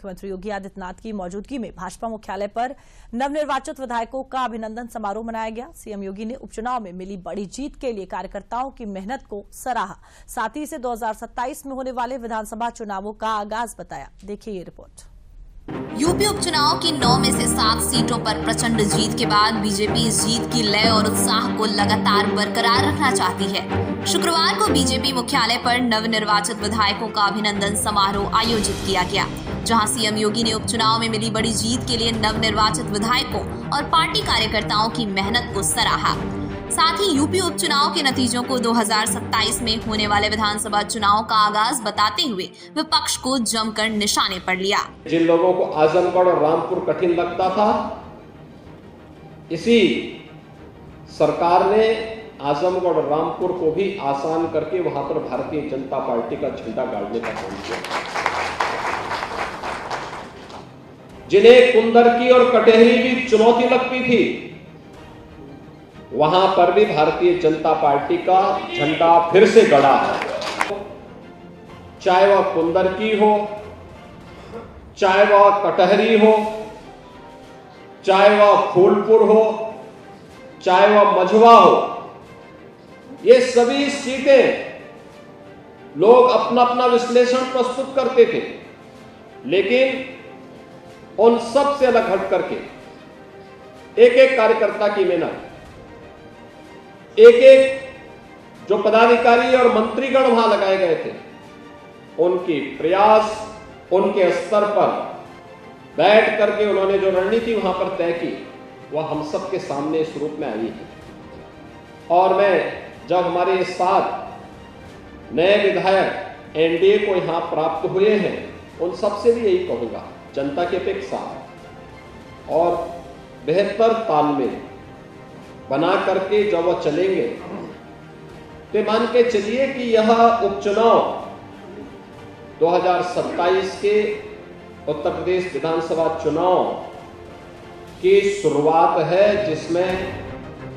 मुख्यमंत्री योगी आदित्यनाथ की मौजूदगी में भाजपा मुख्यालय पर नवनिर्वाचित विधायकों का अभिनंदन समारोह मनाया गया। सीएम योगी ने उपचुनाव में मिली बड़ी जीत के लिए कार्यकर्ताओं की मेहनत को सराहा। साथ ही इसे 2027 में होने वाले विधानसभा चुनावों का आगाज बताया। देखिए ये रिपोर्ट। यूपी उपचुनाव की 9 में से 7 सीटों पर प्रचंड जीत के बाद बीजेपी इस जीत की लय और उत्साह को लगातार बरकरार रखना चाहती है। शुक्रवार को बीजेपी मुख्यालय पर नवनिर्वाचित विधायकों का अभिनंदन समारोह आयोजित किया गया, जहां सीएम योगी ने उपचुनाव में मिली बड़ी जीत के लिए नवनिर्वाचित विधायकों और पार्टी कार्यकर्ताओं की मेहनत को सराहा। साथ ही यूपी उपचुनाव के नतीजों को 2027 में होने वाले विधानसभा चुनाव का आगाज बताते हुए विपक्ष को जमकर निशाने पर लिया। जिन लोगों को आजमगढ़ और रामपुर कठिन लगता था, इसी सरकार ने आजमगढ़ और रामपुर को भी आसान करके वहां पर भारतीय जनता पार्टी का झंडा गाड़ने का काम किया। जिन्हें कुंदरकी और कटेहरी की चुनौती लगती थी, वहां पर भी भारतीय जनता पार्टी का झंडा फिर से गड़ा है। चाहे वह कुंदरकी हो, चाहे वह कटहरी हो, चाहे वह फूलपुर हो, चाहे वह मझवा हो, ये सभी सीटें लोग अपना अपना विश्लेषण प्रस्तुत करते थे, लेकिन उन सब से अलग हट करके एक एक कार्यकर्ता की मेहनत, एक एक जो पदाधिकारी और मंत्रीगण वहां लगाए गए थे, उनकी प्रयास, उनके स्तर पर बैठ करके उन्होंने जो रणनीति वहां पर तय की, वह हम सबके सामने इस रूप में आई है। और मैं जब हमारे 7 नए विधायक एनडीए को यहां प्राप्त हुए हैं, उन सबसे भी यही कहूंगा, जनता की अपेक्षा और बेहतर तालमेल बना करके जब वह चलेंगे, तो मान के चलिए कि यह उपचुनाव 2027 के उत्तर प्रदेश विधानसभा चुनाव की शुरुआत है, जिसमें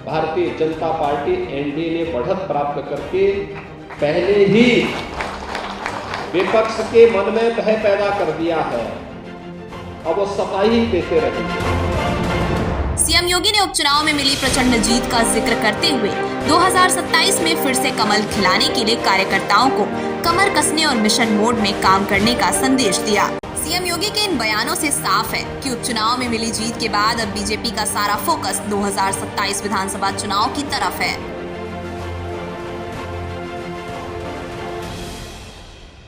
भारतीय जनता पार्टी एनडीए ने बढ़त प्राप्त करके पहले ही विपक्ष के मन में भय पैदा कर दिया है। अब वो सफाई देते रहेंगे। सीएम योगी ने उपचुनाव में मिली प्रचंड जीत का जिक्र करते हुए 2027 में फिर से कमल खिलाने के लिए कार्यकर्ताओं को कमर कसने और मिशन मोड में काम करने का संदेश दिया। सीएम योगी के इन बयानों से साफ है कि उपचुनाव में मिली जीत के बाद अब बीजेपी का सारा फोकस 2027 विधानसभा चुनाव की तरफ है।